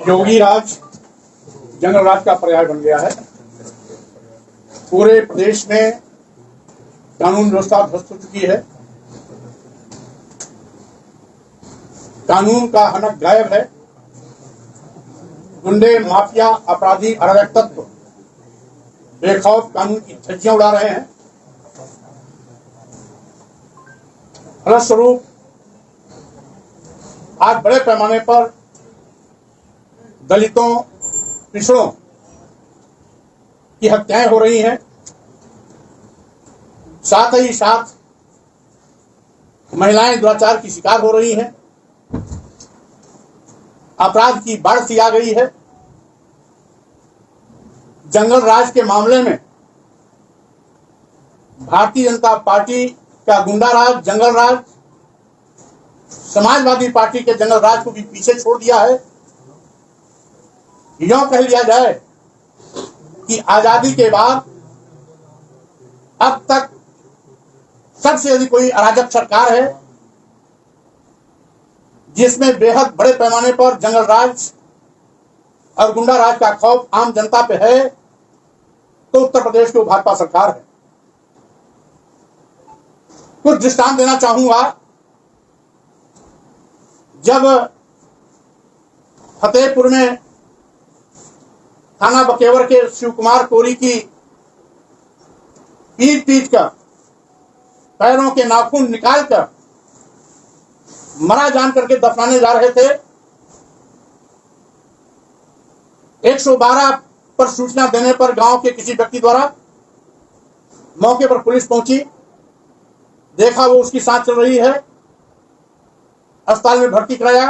योगी राज जंगल राज का पर्याय बन गया है। पूरे प्रदेश में कानून व्यवस्था ध्वस्त हो चुकी है। कानून का हनक गायब है। गुंडे, माफिया, अपराधी, अराजक तत्व बेखौफ कानून की धज्जियां उड़ा रहे हैं। फलस्वरूप आज बड़े पैमाने पर दलितों, पिछड़ों की हत्याएं हो रही हैं। साथ ही साथ महिलाएं दुराचार की शिकार हो रही हैं। अपराध की बाढ़ सी आ गई है। जंगल राज के मामले में भारतीय जनता पार्टी का गुंडा राज, जंगल राज, समाजवादी पार्टी के जंगल राज को भी पीछे छोड़ दिया है। यूं कह लिया जाए कि आजादी के बाद अब तक सबसे अधिक कोई अराजक सरकार है जिसमें बेहद बड़े पैमाने पर जंगल राज और गुंडा राज का खौफ आम जनता पे है, तो उत्तर प्रदेश की भाजपा सरकार है। कुछ दृष्टांत देना चाहूंगा। जब फतेहपुर में थाना बकेवर के शिव कुमार कोरी की पीट कर पैरों के नाखून निकालकर मरा जान करके दफनाने जा रहे थे, 112 पर सूचना देने पर गांव के किसी व्यक्ति द्वारा मौके पर पुलिस पहुंची। देखा वो उसकी सांस चल रही है, अस्पताल में भर्ती कराया।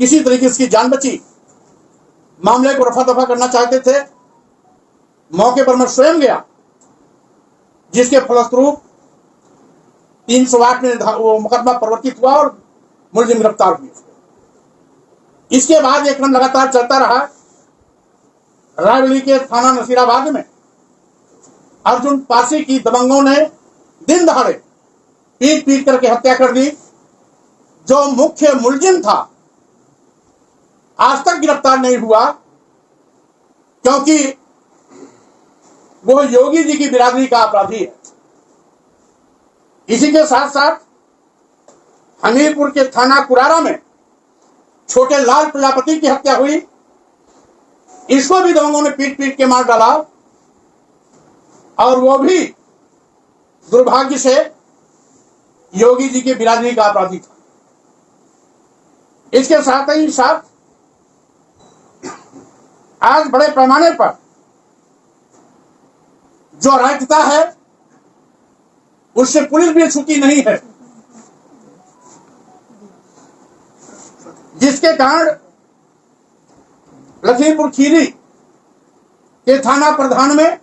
किसी तरीके से उसकी जान बची। मामले को रफा दफा करना चाहते थे। मौके पर मैं स्वयं गया, जिसके फलस्वरूप 308 में वो मुकदमा प्रवर्तित हुआ और मुलजिम गिरफ्तार हुए। इसके बाद ये क्रम लगातार चलता रहा। रायबरेली के थाना नसीराबाद में अर्जुन पासी की दबंगों ने दिन दहाड़े पीट करके हत्या कर दी। जो मुख्य मुलजिम था आज तक गिरफ्तार नहीं हुआ, क्योंकि वो योगी जी की बिरादरी का अपराधी है। इसी के साथ साथ हमीरपुर के थाना कुरारा में छोटे लाल प्रजापति की हत्या हुई। इसको भी दबंगों ने पीट के मार डाला और वो भी दुर्भाग्य से योगी जी की बिरादरी का अपराधी था। इसके साथ ही साथ आज बड़े पैमाने पर जो अराजकता है उससे पुलिस भी छूटी नहीं है, जिसके कारण लखीमपुर खीरी के थाना प्रधान में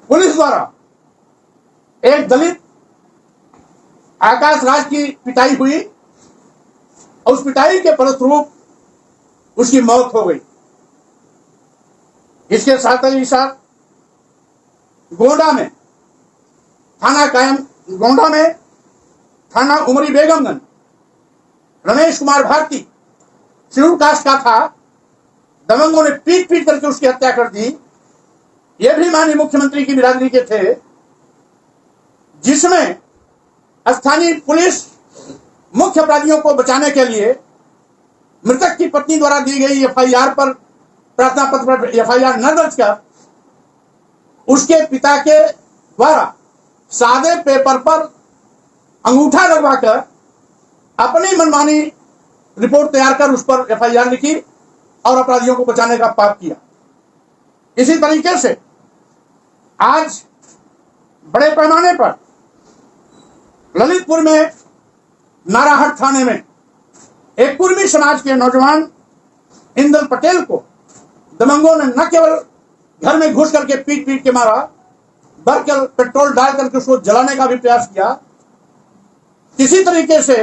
पुलिस द्वारा एक दलित आकाश राज की पिटाई हुई और उस पिटाई के फलस्वरूप उसकी मौत हो गई। इसके साथ ही साथ गोंडा में थाना उमरी बेगमगंज रमेश कुमार भारती शेड्यूल कास्ट का था। दबंगों ने पीट करके उसकी हत्या कर दी। ये भी माननीय मुख्यमंत्री की बिरादरी के थे, जिसमें स्थानीय पुलिस मुख्य अपराधियों को बचाने के लिए मृतक की पत्नी द्वारा दी गई एफआईआर पर, प्रार्थना पत्र पर एफआईआर न दर्ज कर उसके पिता के द्वारा सादे पेपर पर अंगूठा लगवाकर अपनी मनमानी रिपोर्ट तैयार कर उस पर एफआईआर लिखी और अपराधियों को बचाने का पाप किया। इसी तरीके से आज बड़े पैमाने पर ललितपुर में नाराहट थाने में एक कुर्मी समाज के नौजवान इंदल पटेल को दबंगों ने न केवल घर में घुस करके पीट के मारा, बल्कि पेट्रोल डाल करके उसको जलाने का भी प्रयास किया। किसी तरीके से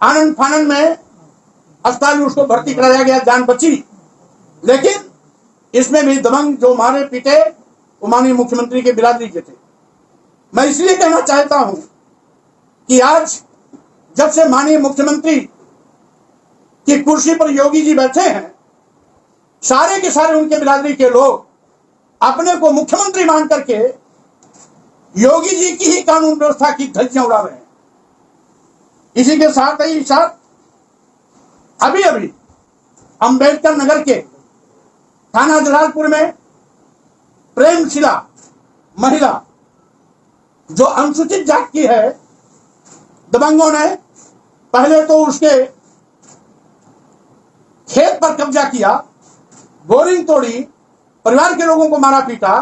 आनंद फानंद में अस्पताल में उसको भर्ती कराया गया, जान बची। लेकिन इसमें भी दबंग जो मारे पीटे वो माननीय मुख्यमंत्री के बिरादरी के थे। मैं इसलिए कहना चाहता हूं कि आज जब से माननीय मुख्यमंत्री कि कुर्सी पर योगी जी बैठे हैं, सारे के सारे उनके बिरादरी के लोग अपने को मुख्यमंत्री मान करके योगी जी की ही कानून व्यवस्था की धज्जियां उड़ा रहे हैं। इसी के साथ ही साथ अभी अभी अंबेडकर नगर के थाना जलालपुर में प्रेमशिला महिला जो अनुसूचित जाति की है, दबंगों ने पहले तो उसके खेत पर कब्जा किया, बोरिंग तोड़ी, परिवार के लोगों को मारा पीटा,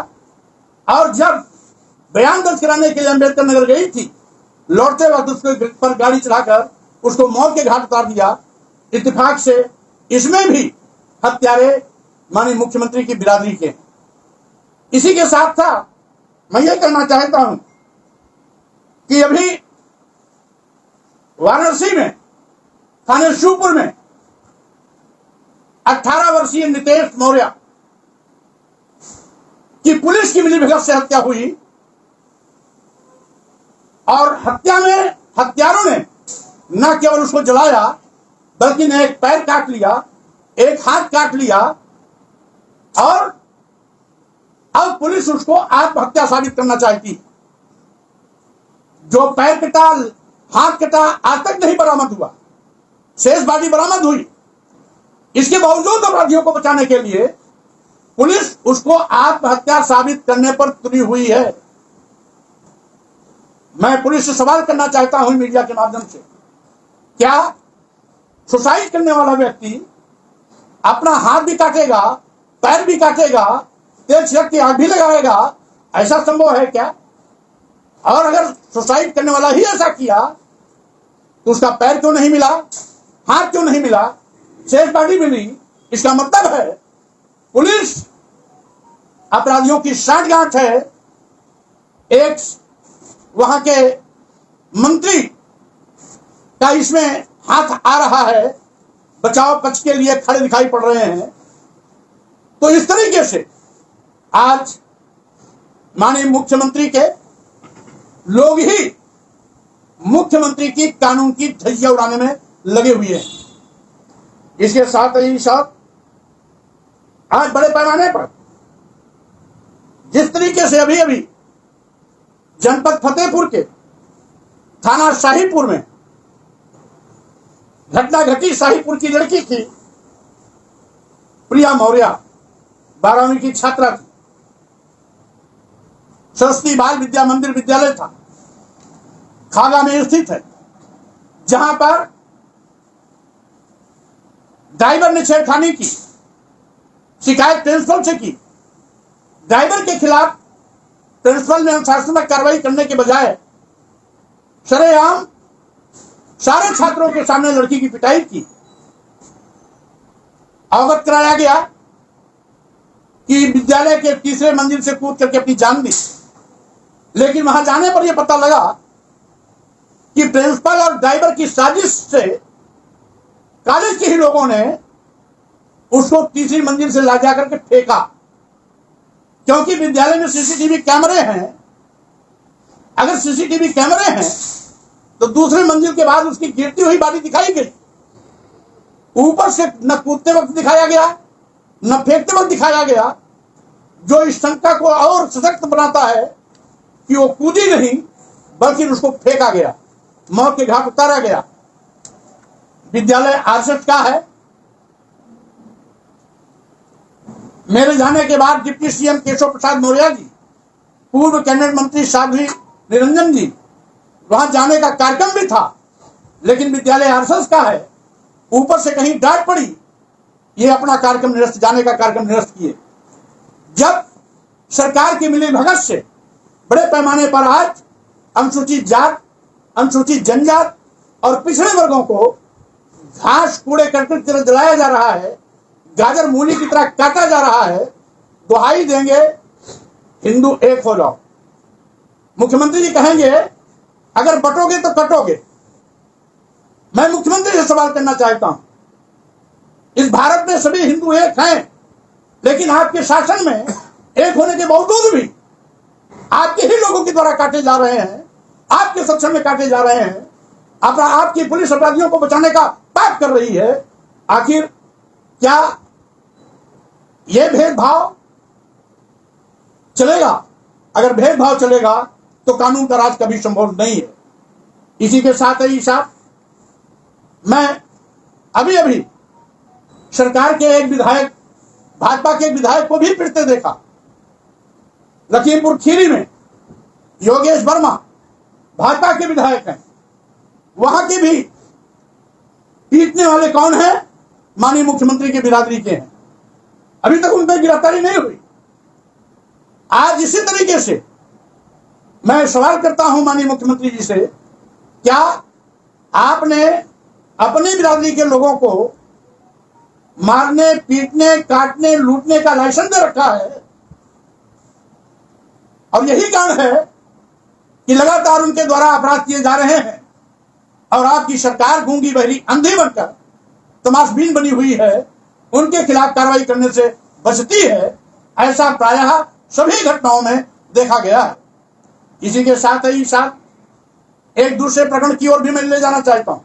और जब बयान दर्ज कराने के लिए अंबेडकर नगर गई थी, लौटते वक्त उसके पर गाड़ी चढ़ाकर उसको मौत के घाट उतार दिया। इत्तेफाक से इसमें भी हत्यारे माननीय मुख्यमंत्री की बिरादरी के। इसी के साथ था मैं ये कहना चाहता हूं कि अभी वाराणसी में थाने शिवपुर में 18 वर्षीय नितेश मौर्य की पुलिस की मिलीभगत से हत्या हुई, और हत्या में हत्यारों ने न केवल उसको जलाया बल्कि ने एक पैर काट लिया, एक हाथ काट लिया, और अब पुलिस उसको आत्महत्या साबित करना चाहती। जो पैर कटा, हाथ कटा, आज तक नहीं बरामद हुआ, शेष बॉडी बरामद हुई। इसके बावजूद अपराधियों को बचाने के लिए पुलिस उसको आत्महत्या साबित करने पर तुली हुई है। मैं पुलिस से सवाल करना चाहता हूं मीडिया के माध्यम से, क्या सुसाइड करने वाला व्यक्ति अपना हाथ भी काटेगा, पैर भी काटेगा, तेज छिड़क की आग भी लगाएगा? ऐसा संभव है क्या? और अगर सुसाइड करने वाला ही ऐसा किया तो उसका पैर क्यों नहीं मिला, हाथ क्यों नहीं मिला, शेष बॉडी मिली? इसका मतलब है पुलिस अपराधियों की साठगांठ है। एक वहां के मंत्री का इसमें हाथ आ रहा है, बचाव पक्ष के लिए खड़े दिखाई पड़ रहे हैं। तो इस तरीके से आज माननीय मुख्यमंत्री के लोग ही मुख्यमंत्री की कानून की धज्जियां उड़ाने में लगे हुए हैं। इसके साथ ही साथ आज बड़े पैमाने पर जिस तरीके से अभी अभी जनपद फतेहपुर के थाना शाहीपुर में घटना घटी, शाहीपुर की लड़की थी प्रिया मौर्य, 12वीं की छात्रा थी। सरस्वती बाल विद्या मंदिर विद्यालय था, खागा में स्थित है, जहां पर ड्राइवर ने छेड़खानी की, शिकायत प्रिंसिपल से की। ड्राइवर के खिलाफ प्रिंसिपल ने अनुशासनात्मक कार्रवाई करने के बजाय सरेआम सारे छात्रों के सामने लड़की की पिटाई की। अवगत कराया गया कि विद्यालय के तीसरे मंजिल से कूद करके अपनी जान दी, लेकिन वहां जाने पर यह पता लगा कि प्रिंसिपल और ड्राइवर की साजिश से कॉलेज के ही लोगों ने उसको तीसरी मंजिल से ला जाकर के फेंका। क्योंकि विद्यालय में सीसीटीवी कैमरे हैं, अगर सीसीटीवी कैमरे हैं तो दूसरे मंजिल के बाद उसकी गिरती हुई बॉडी दिखाई गई। ऊपर से न कूदते वक्त दिखाया गया, न फेंकते वक्त दिखाया गया, जो इस शंका को और सशक्त बनाता है कि वो कूदी नहीं बल्कि उसको फेंका गया, मौत के घाट उतारा गया। विद्यालय आरएसएस का है। मेरे जाने के बाद डिप्टी सीएम केशव प्रसाद मौर्य जी, पूर्व कैबिनेट मंत्री साध्वी निरंजन जी, वहां जाने का कार्यक्रम भी था, लेकिन विद्यालय आरएसएस का है, ऊपर से कहीं डांट पड़ी, ये अपना कार्यक्रम निरस्त, जाने का कार्यक्रम निरस्त किए। जब सरकार की मिलीभगत से बड़े पैमाने पर आज अनुसूचित जात, अनुसूचित जनजात और पिछड़े वर्गों को घास कूड़े करकट की तरह जलाया जा रहा है, गाजर मूली की तरह काटा जा रहा है, दुहाई देंगे हिंदू एक हो जाओ। मुख्यमंत्री जी कहेंगे अगर बटोगे तो कटोगे। मैं मुख्यमंत्री से सवाल करना चाहता हूं, इस भारत में सभी हिंदू एक हैं, लेकिन आपके शासन में एक होने के बावजूद भी आपके ही लोगों के द्वारा काटे जा रहे हैं, आपके सक्षम में काटे जा रहे हैं। आपकी पुलिस अपराधियों को बचाने का पाप कर रही है। आखिर क्या यह भेदभाव चलेगा? अगर भेदभाव चलेगा तो कानून का राज कभी संभव नहीं है। इसी के साथ ही साथ मैं अभी अभी सरकार के एक विधायक, भाजपा के एक विधायक को भी पीटते देखा। लखीमपुर खीरी में योगेश वर्मा भाजपा के विधायक हैं, वहां के भी पीटने वाले कौन है? माननीय मुख्यमंत्री के बिरादरी के हैं। अभी तक उन पर गिरफ्तारी नहीं हुई। आज इसी तरीके से मैं सवाल करता हूं माननीय मुख्यमंत्री जी से, क्या आपने अपनी बिरादरी के लोगों को मारने, पीटने, काटने, लूटने का लाइसेंस दे रखा है? और यही कारण है कि लगातार उनके द्वारा अपराध किए जा रहे हैं और आपकी सरकार गूंगी बहरी अंधी बनकर तमाशबीन बनी हुई है, उनके खिलाफ कार्रवाई करने से बचती है। ऐसा प्रायः सभी घटनाओं में देखा गया है। इसी के साथ ही साथ एक दूसरे प्रकरण की ओर भी मैं ले जाना चाहता हूं।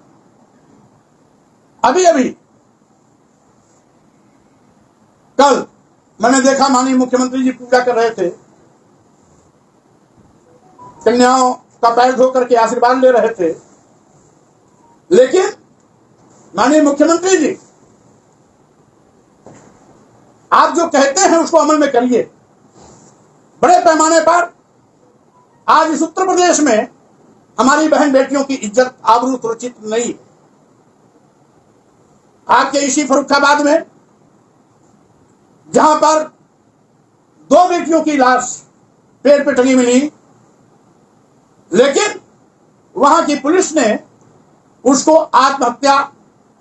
अभी अभी कल मैंने देखा माननीय मुख्यमंत्री जी पूजा कर रहे थे, कन्याओं का पैर धो करके आशीर्वाद ले रहे थे, लेकिन माननीय मुख्यमंत्री जी, आप जो कहते हैं उसको अमल में करिए। बड़े पैमाने पर आज इस उत्तर प्रदेश में हमारी बहन बेटियों की इज्जत, आबरू सुरक्षित नहीं है। आपके इसी फर्रुखाबाद में जहां पर 2 बेटियों की लाश पेड़ पे टंगी मिली, लेकिन वहां की पुलिस ने उसको आत्महत्या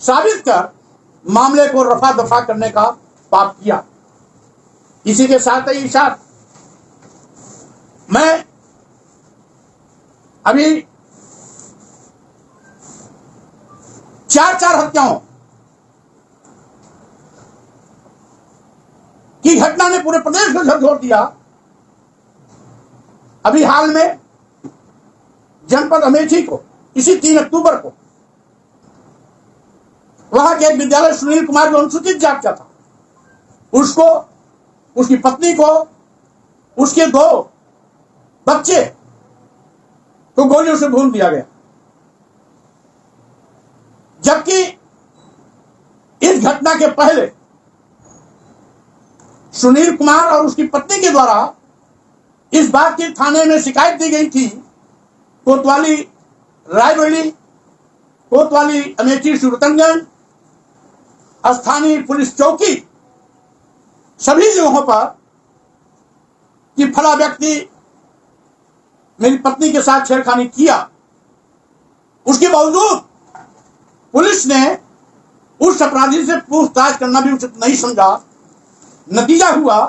साबित कर मामले को रफा दफा करने का पाप किया। इसी के साथ ही साथ मैं अभी 4 हत्याओं की घटना ने पूरे प्रदेश को झकझोर दिया। अभी हाल में जनपद अमेठी को इसी 3 अक्टूबर को वहां के एक विद्यालय सुनील कुमार जो अनुसूचित जात का था, उसको, उसकी पत्नी को, उसके 2 बच्चे को गोलियों से भून दिया गया। जबकि इस घटना के पहले सुनील कुमार और उसकी पत्नी के द्वारा इस बात की थाने में शिकायत दी गई थी। कोतवाली रायबरेली, कोतवाली अमेठी सुरतनगंज, स्थानीय पुलिस चौकी, सभी जगहों पर कि फला व्यक्ति मेरी पत्नी के साथ छेड़खानी किया। उसके बावजूद पुलिस ने उस अपराधी से पूछताछ करना भी उचित नहीं समझा। नतीजा हुआ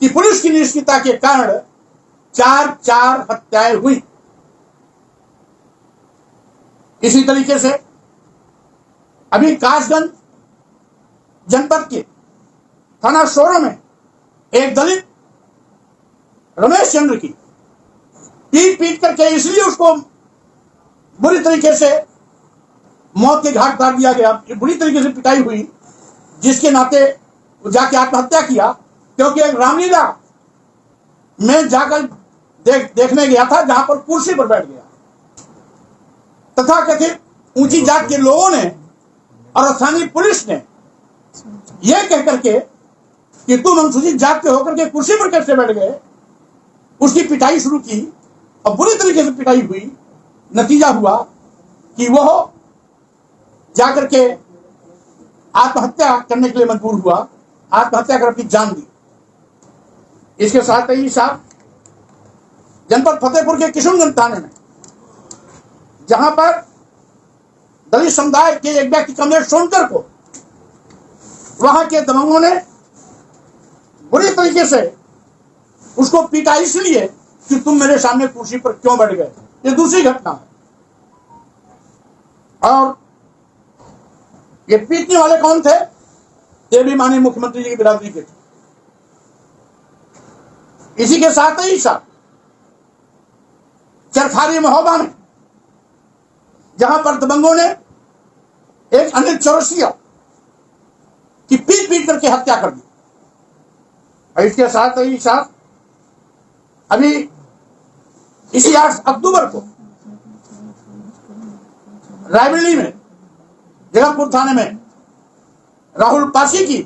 कि पुलिस की निष्क्रियता के कारण 4 हत्याएं हुई। इसी तरीके से अभी कासगंज जनपद के थाना सोरो में एक दलित रमेश चंद्र की पीट करके इसलिए उसको बुरी तरीके से मौत के घाट उतार दिया गया, बुरी तरीके से पिटाई हुई, जिसके नाते वो जाके आत्महत्या किया, क्योंकि एक रामलीला में जाकर देखने गया था जहां पर कुर्सी पर बैठ गया। तथा कथित ऊंची जात के लोगों ने और स्थानीय पुलिस ने यह कह करके कि तुम अनुसूचित जात के होकर के कुर्सी पर कैसे बैठ गए, उसकी पिटाई शुरू की और बुरी तरीके से पिटाई हुई। नतीजा हुआ कि वह जाकर के आत्महत्या करने के लिए मजबूर हुआ, आत्महत्या कर अपनी जान दी। इसके साथ ही साथ जनपद फतेहपुर के किशनगंज थाने में, जहां पर दलित समुदाय के एक व्यक्ति कमलेश सोनकर को वहां के दबंगों ने बुरी तरीके से उसको पीटा इसलिए कि तुम मेरे सामने कुर्सी पर क्यों बैठ गए। ये दूसरी घटना है। और ये पीटने वाले कौन थे? ये भी माननीय मुख्यमंत्री जी की बिरादरी के थे। इसी के साथ ही साथ चरखारी महोबा में, जहां पर दबंगों ने एक अनिल चौरसिया करके हत्या कर दी। और इसके साथ ही साथ अभी इसी 8 अक्टूबर को रायबरेली में जगतपुर थाने में राहुल पासी की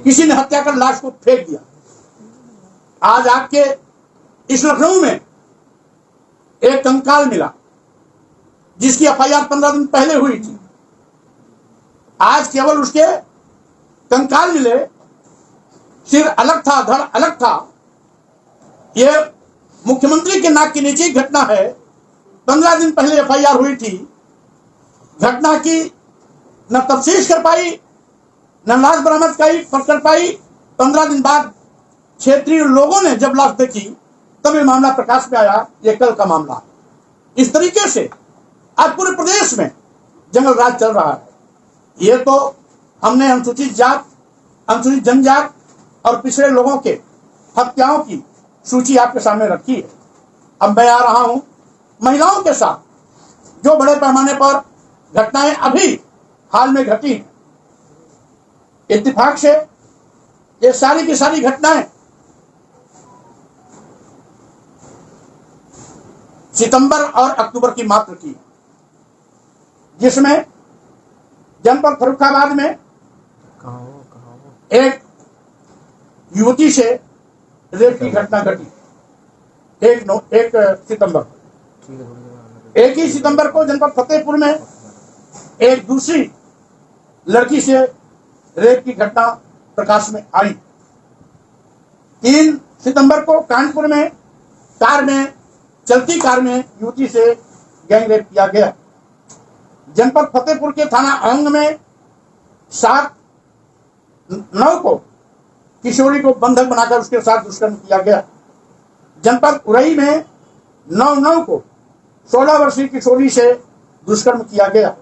किसी ने हत्या कर लाश को फेंक दिया। आज आपके इस लखनऊ में एक कंकाल मिला जिसकी एफआईआर 15 दिन पहले हुई थी। आज केवल उसके कंकाल मिले, सिर अलग था, धड़ अलग था। यह मुख्यमंत्री के नाक के नीचे ही घटना है। 15 दिन पहले एफआईआर हुई थी। घटना की न तफ्तीश कर पाई, न लाश बरामद कर पाई। 15 दिन बाद क्षेत्रीय लोगों ने जब लाश देखी तब ये मामला प्रकाश में आया। ये कल का मामला। इस तरीके से आज पूरे प्रदेश में जंगल राज चल रहा है। ये तो हमने अनुसूचित जात, अनुसूचित जनजात और पिछड़े लोगों के हत्याओं की सूची आपके सामने रखी है। अब मैं आ रहा हूं महिलाओं के साथ जो बड़े पैमाने पर घटनाएं अभी हाल में घटी हैं। इत्तेफाक से ये सारी की सारी घटनाएं सितंबर और अक्टूबर की मात्र की, जिसमें जनपद फर्रुखाबाद में एक युवती से रेप की घटना घटी। एक सितंबर, एक ही सितंबर को जनपद फतेहपुर में एक दूसरी लड़की से रेप की घटना प्रकाश में आई। 3 सितंबर को कानपुर में चलती कार में युवती से गैंग रेप किया गया। जनपद फतेहपुर के थाना अंग में 7/9 को किशोरी को बंधक बनाकर उसके साथ दुष्कर्म किया गया। जनपद उरई में 9/9 को 16 वर्षीय किशोरी से दुष्कर्म किया गया।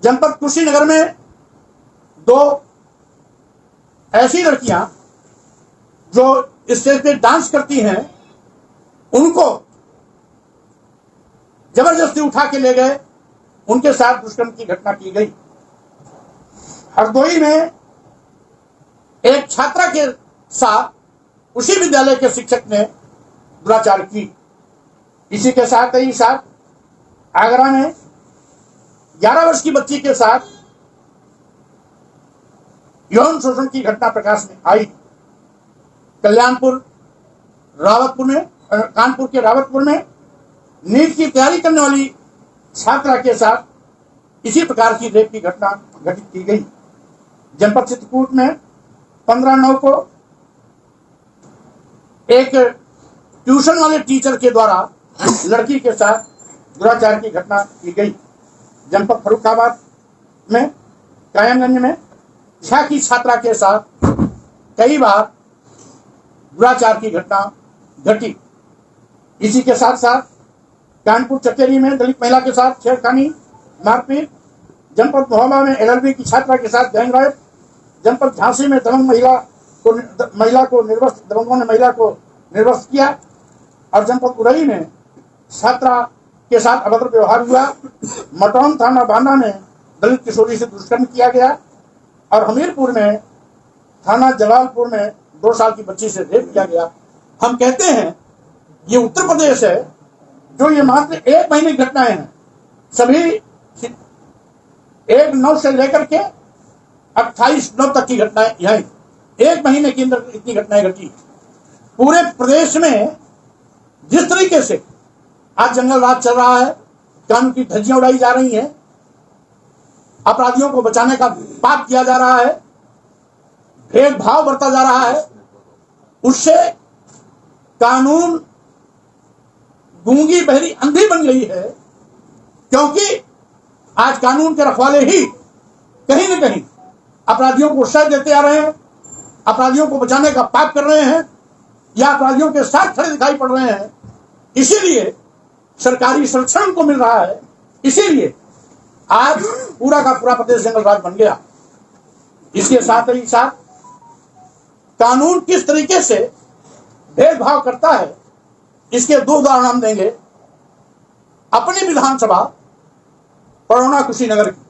जनपद कुशीनगर में 2 ऐसी लड़कियां जो स्टेज पे डांस करती हैं, उनको जबरदस्ती उठा के ले गए, उनके साथ दुष्कर्म की घटना की गई। हरदोई में एक छात्रा के साथ उसी विद्यालय के शिक्षक ने दुराचार की। इसी के साथ ही साथ आगरा में 11 वर्ष की बच्ची के साथ यौन शोषण की घटना प्रकाश में आई। कानपुर के रावतपुर में नीट की तैयारी करने वाली छात्रा के साथ इसी प्रकार की रेप की घटना घटित की गई। जनपद चित्रकूट में 15/9 को एक ट्यूशन वाले टीचर के द्वारा लड़की के साथ दुराचार की घटना की गई। जनपद फर्रुखाबाद में कायमगंज में 6 की छात्रा के साथ कई बार दुराचार की घटना घटी। इसी के साथ साथ कानपुर चचेरी में दलित महिला के साथ छेड़खानी, मारपीट। जनपद महोबा में एलएलबी की छात्रा के साथ गैंग रेप। जनपद झांसी में दबंगों ने महिला को निर्वस्त्र किया। और जनपद उरई में छात्रा के साथ अभद्र व्यवहार हुआ। मटौन थाना बांदा में दलित किशोरी से दुष्कर्म किया गया। और हमीरपुर में थाना जलालपुर में 2 साल की बच्ची से रेप किया गया। हम कहते हैं ये उत्तर प्रदेश है जो ये मात्र 1 महीने की घटनाएं हैं। सभी 1/9 से लेकर के 28/9 तक की घटनाएं यहीं 1 महीने के अंदर इतनी घटनाएं घटी। पूरे प्रदेश में जिस तरीके से आज जंगल राज चल रहा है, कानून की धज्जियां उड़ाई जा रही हैं, अपराधियों को बचाने का पाप किया जा रहा है, भेदभाव बरता जा रहा है, उससे कानून गूंगी बहरी अंधी बन गई है। क्योंकि आज कानून के रखवाले ही कहीं न कहीं अपराधियों को उत्साह देते आ रहे हैं, अपराधियों को बचाने का पाप कर रहे हैं या अपराधियों के साथ खड़े दिखाई पड़ रहे हैं। इसीलिए सरकारी संरक्षण को मिल रहा है। इसीलिए आज पूरा का पूरा प्रदेश जंगल राज बन गया। इसके साथ ही साथ कानून किस तरीके से भेदभाव करता है, इसके 2 उदाहरण हम देंगे। अपनी विधानसभा पड़ौना कुशीनगर की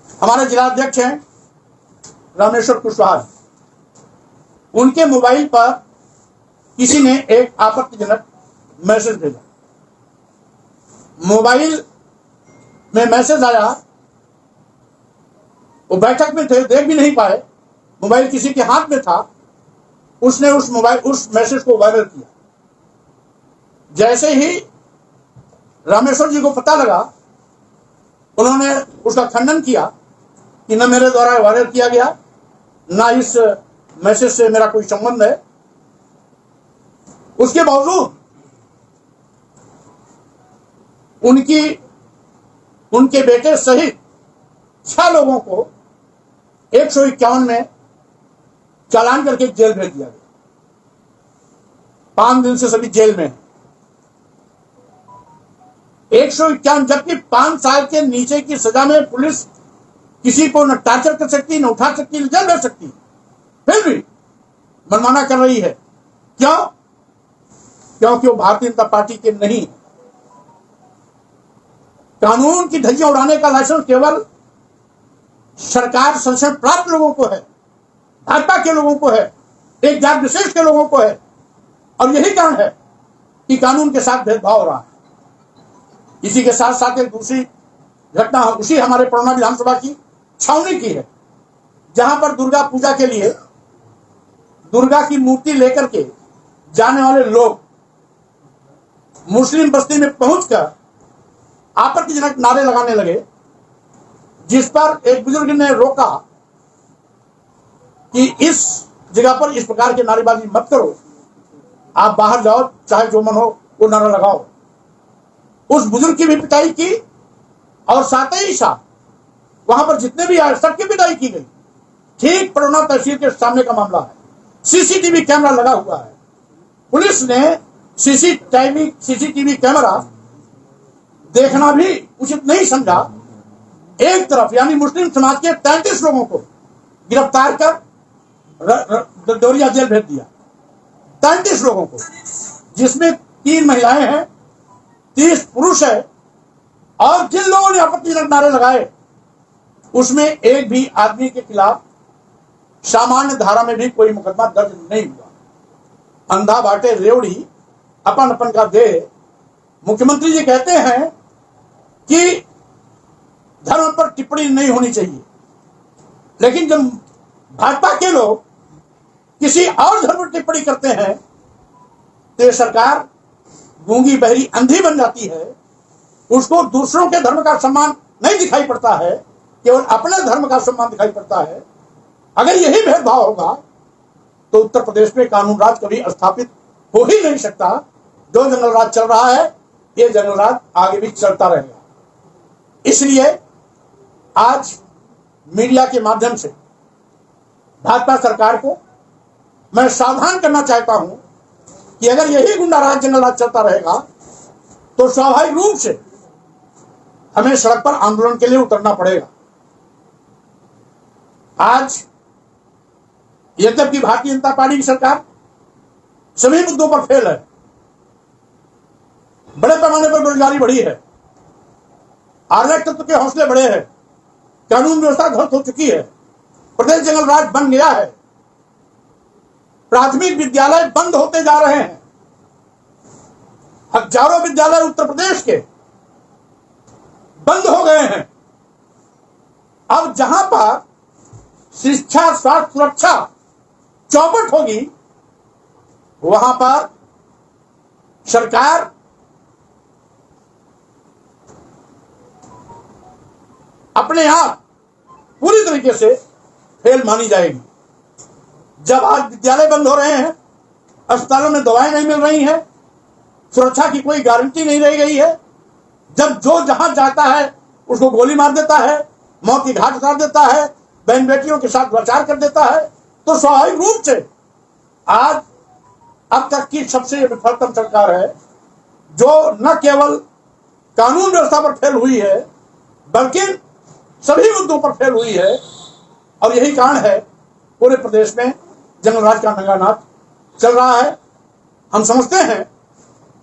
हमारे जिलाध्यक्ष हैं रामेश्वर कुशवाहा, उनके मोबाइल पर किसी ने एक आपत्तिजनक मैसेज भेजा। मोबाइल में मैसेज आया, वो बैठक में थे, देख भी नहीं पाए, मोबाइल किसी के हाथ में था, उसने उस मैसेज को वायरल किया। जैसे ही रामेश्वर जी को पता लगा, उन्होंने उसका खंडन किया कि न मेरे द्वारा वायरल किया गया, ना इस मैसेज से मेरा कोई संबंध है। उसके बावजूद उनके बेटे सहित 6 लोगों को 151 में चालान करके जेल भेज दिया गया। 5 दिन से सभी जेल में हैं। 151, जबकि 5 साल के नीचे की सजा में पुलिस किसी को न टार्चर कर सकती, न उठा सकती, न जेल भेज सकती, फिर भी मनमाना कर रही है। क्यों? क्योंकि वो भारतीय जनता पार्टी के नहीं। कानून की धज्जियां उड़ाने का लाइसेंस केवल सरकार संसद प्राप्त लोगों को है, भाजपा के लोगों को है, एक जात विशेष के लोगों को है। और यही कारण है कि कानून के साथ भेदभाव हो रहा है। इसी के साथ साथ एक दूसरी घटना उसी हमारे पटना विधानसभा की छावनी की है, जहां पर दुर्गा पूजा के लिए दुर्गा की मूर्ति लेकर के जाने वाले लोग मुस्लिम बस्ती में पहुंचकर आपत्तिजनक नारे लगाने लगे, जिस पर एक बुजुर्ग ने रोका कि इस जगह पर इस प्रकार की नारेबाजी मत करो, आप बाहर जाओ, चाहे जो मन हो वो नारा लगाओ। उस बुजुर्ग की भी पिटाई की और साथ ही साथ वहां पर जितने भी आए सबकी पिटाई की गई। ठीक पटना तहसील के सामने का मामला है, सीसीटीवी कैमरा लगा हुआ है। पुलिस ने सीसीटीवी कैमरा देखना भी उचित नहीं समझा। एक तरफ यानी मुस्लिम समाज के 33 लोगों को गिरफ्तार कर डोरिया जेल भेज दिया। 33 लोगों को, जिसमें 3 महिलाएं हैं, 30 पुरुष है। और जिन लोगों ने आपत्तिजनक नारे लगाए उसमें एक भी आदमी के खिलाफ सामान्य धारा में भी कोई मुकदमा दर्ज नहीं हुआ। अंधा बाटे रेवड़ी अपन अपन का दे। मुख्यमंत्री जी कहते हैं कि धर्म पर टिप्पणी नहीं होनी चाहिए, लेकिन जब भाजपा के लोग किसी और धर्म पर टिप्पणी करते हैं तो ये सरकार गूंगी बहरी अंधी बन जाती है। उसको दूसरों के धर्म का सम्मान नहीं दिखाई पड़ता है, केवल अपने धर्म का सम्मान दिखाई पड़ता है। अगर यही भेदभाव होगा तो उत्तर प्रदेश में कानून राज कभी स्थापित हो ही नहीं सकता। जो जंगल राज चल रहा है, ये जंगल राज आगे भी चलता रहेगा। इसलिए आज मीडिया के माध्यम से भाजपा सरकार को मैं सावधान करना चाहता हूं कि अगर यही गुंडा राज जंगल राज चलता रहेगा तो स्वाभाविक रूप से हमें सड़क पर आंदोलन के लिए उतरना पड़ेगा। आज यद्यपि भारतीय जनता पार्टी की सरकार सभी मुद्दों पर फेल है, बड़े पैमाने पर बेरोजगारी बढ़ी है, आरएसएस तत्व के हौसले बढ़े हैं, कानून व्यवस्था ध्वस्त हो चुकी है, प्रदेश जंगल राज बन गया है, प्राथमिक विद्यालय बंद होते जा रहे हैं, हजारों विद्यालय उत्तर प्रदेश के बंद हो गए हैं। अब जहां पर शिक्षा, स्वास्थ्य, सुरक्षा चौपट होगी, वहां पर सरकार अपने आप पूरी तरीके से फेल मानी जाएगी। जब आज विद्यालय बंद हो रहे हैं, अस्पतालों में दवाएं नहीं मिल रही हैं, सुरक्षा की कोई गारंटी नहीं रह गई है, जब जो जहां जाता है उसको गोली मार देता है, मौत की घाट उतार देता है, बहन बेटियों के साथ बलात्कार कर देता है, तो स्वाभाविक रूप से आज अब तक की सबसे विफलतम सरकार है, जो न केवल कानून व्यवस्था पर फेल हुई है बल्कि सभी मुद्दों पर फेल हुई है। और यही कारण है पूरे प्रदेश में जंगल राज का नंगा नाच चल रहा है। हम समझते हैं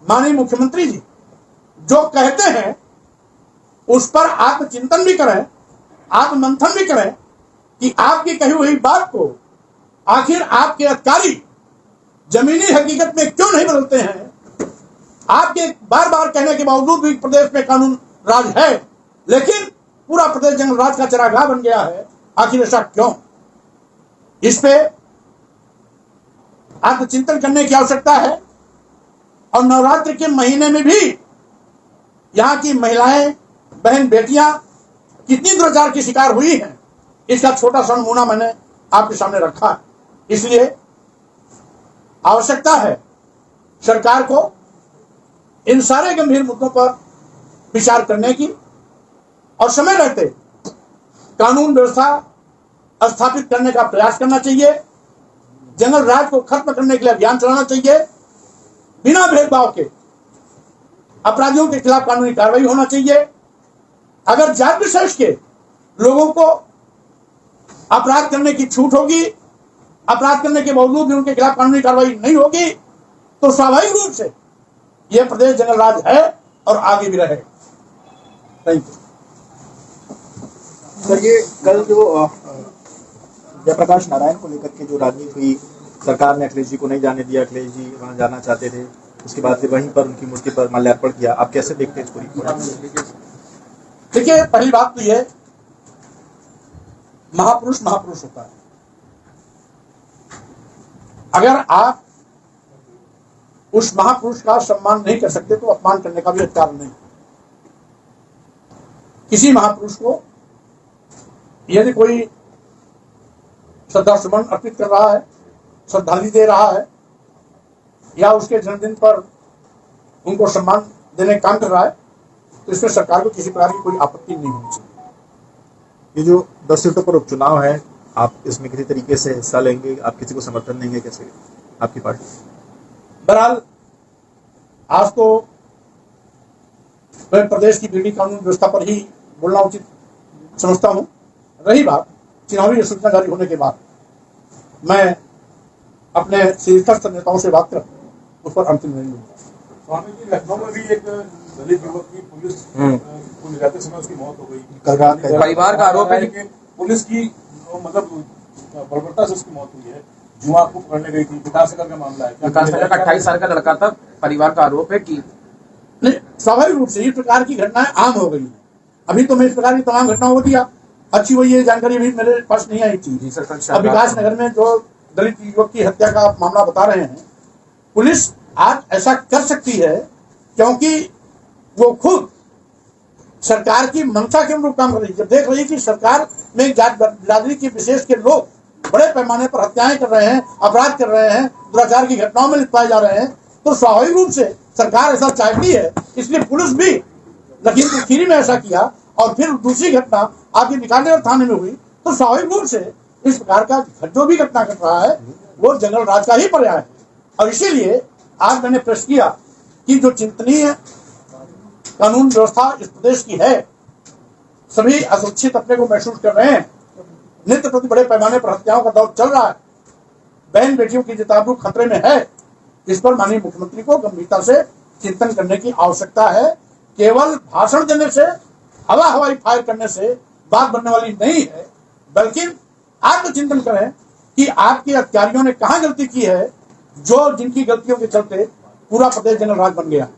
माननीय मुख्यमंत्री जी जो कहते हैं उस पर आत्मचिंतन भी करें, आप मंथन भी करें कि आपकी कही हुई बात को आखिर आपके अधिकारी जमीनी हकीकत में क्यों नहीं बदलते हैं। आपके बार बार कहने के बावजूद भी प्रदेश में कानून राज है, लेकिन पूरा प्रदेश जंगल राज का चरागाह बन गया है। आखिर ऐसा क्यों? इस पे आत्मचिंतन करने की आवश्यकता है। और नवरात्र के महीने में भी यहाँ की महिलाएं, बहन, बेटियां कितनी दुराचार की शिकार हुई हैं, इसका छोटा सा नमूना मैंने आपके सामने रखा है। इसलिए आवश्यकता है सरकार को इन सारे गंभीर मुद्दों पर विचार करने की और समय रहते कानून व्यवस्था स्थापित करने का प्रयास करना चाहिए। जंगल राज को खत्म करने के लिए अभियान चलाना चाहिए। बिना भेदभाव के अपराधियों के खिलाफ कानूनी कार्रवाई होना चाहिए। अगर जाति विशेष के लोगों को अपराध करने की छूट होगी, अपराध करने के बावजूद भी उनके खिलाफ कानूनी कार्रवाई नहीं होगी, तो स्वाभाविक रूप से यह प्रदेश जंगल राज है और आगे भी रहेगा। Thank you sir. ये कल जो जयप्रकाश नारायण को लेकर के जो राजनीति हुई, सरकार ने अखिलेश जी को नहीं जाने दिया, अखिलेश जी वहां जाना चाहते थे, उसके बाद फिर वहीं पर उनकी मूर्ति पर माल्यार्पण किया, आप कैसे देखते हैं इस पूरी? देखिए, पहली बात तो यह महापुरुष महापुरुष होता है। अगर आप उस महापुरुष का सम्मान नहीं कर सकते तो अपमान करने का भी अधिकार नहीं। किसी महापुरुष को यदि कोई श्रद्धा सुमन अर्पित कर रहा है, श्रद्धांजलि दे रहा है, या उसके जन्मदिन पर उनको सम्मान देने का काम कर रहा है, तो इसमें सरकार को किसी प्रकार की कोई आपत्ति नहीं होनी चाहिए। ये जो 10 सीटों पर उपचुनाव है, आप इसमें किसी तरीके से हिस्सा लेंगे? आप किसी को समर्थन देंगे? कैसे आपकी पार्टी? बहरहाल आज तो मैं प्रदेश की बिगड़ी कानून व्यवस्था पर ही बोलना उचित समझता हूं। रही बात चुनावी अधिसूचना जारी होने के बाद, मैं अपने शीर्षस्थ नेताओं से बात कर उस पर अंतिम निर्णय लूंगा। स्वामी जी, लखनऊ में भी एक दलित युवक की पुलिस को ले जाते समय उसकी मौत हो गई। परिवार का आरोप है कि पुलिस की मतलब बर्बरता से उसकी मौत हुई है। जुआ को पकड़ने गई थी। विकास नगर का मामला है। विकास नगर का 28 साल का लड़का था। परिवार का आरोप है कि नहीं, स्वाभाविक रूप से इस प्रकार की घटनाएं आम हो गई है। अभी तो मैं इस प्रकार की तमाम घटनाओं को दिया, अच्छी वो ये जानकारी अभी मेरे पास नहीं आई थी। अब विकास नगर में जो दलित युवक की हत्या का मामला बता रहे हैं, पुलिस आज ऐसा कर सकती है क्योंकि वो खुद सरकार की मंशा के अनुरूप काम कर रही है। जब देख रही है कि सरकार में जात बिरादरी के विशेष के लोग बड़े पैमाने पर हत्याएं कर रहे हैं, अपराध कर रहे हैं, दुराचार की घटनाओं में लिप्त पाए जा रहे हैं, तो स्वाभाविक रूप से सरकार ऐसा चाहती है। इसलिए पुलिस भी लखीमपुर खीरी में ऐसा किया और फिर दूसरी घटना आपके बिकानेर थाने में हुई, तो स्वाभाविक रूप से इस प्रकार का जो भी घटना घट रहा है वो जंगल राज का ही पर्याय है। और इसीलिए आज मैंने प्रश्न किया कि जो चिंतनीय कानून व्यवस्था इस प्रदेश की है, सभी असुरक्षित अपने को महसूस कर रहे हैं, नित्य प्रति बड़े पैमाने पर हत्याओं का दौर चल रहा है, बहन बेटियों की जिताबरू खतरे में है, इस पर माननीय मुख्यमंत्री को गंभीरता से चिंतन करने की आवश्यकता है। केवल भाषण देने से, हवाई फायर करने से बात बनने वाली नहीं है, बल्कि आत्मचिंतन करें कि आपके अधिकारियों ने कहां गलती की है, जो जिनकी गलतियों के चलते पूरा प्रदेश जंगल राज बन गया।